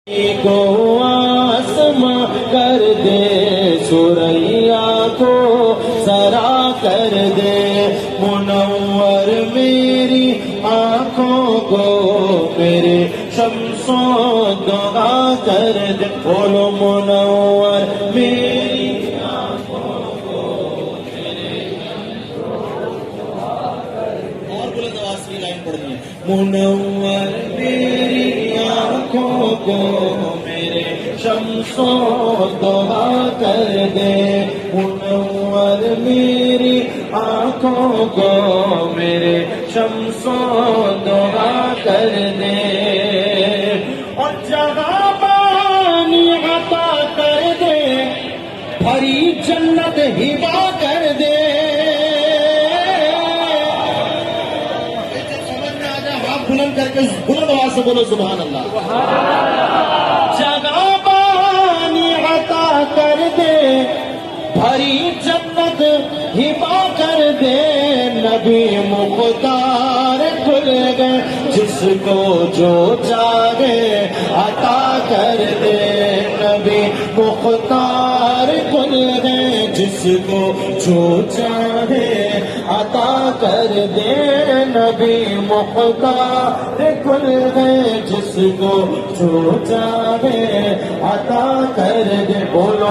کو آسماں کر دے، سریا کو سرا کر دے، منور میری آنکھوں کو میرے شمس و ضحا کر دے، بولو منور میری آنکھوں کو میرے شمس و ضحا کر دے۔ اور بلند آواز کی لائن پڑھنی ہے، منور میری آنکھوں کو میرے شمس و ضحا کر دے، منور میری آنکھوں کو میرے شمس و ضحا کر دے، اور جہاں پانی عطا کر دے، بھری جنت ہبا کر دے۔ بلند کر کے بلند آواز سے بولو سبحان اللہ۔ جگہ پانی عطا کر دے، بھری جنت ہبا کر دے، نبی مختار کھل گئے، جس کو جو چاہے عطا کر دے، نبی مختار کھل گئے، جس کو جو چاہے عطا کر دے، نبی مختار کھل گئے، جس کو جو چاہے عطا کر دے، بولو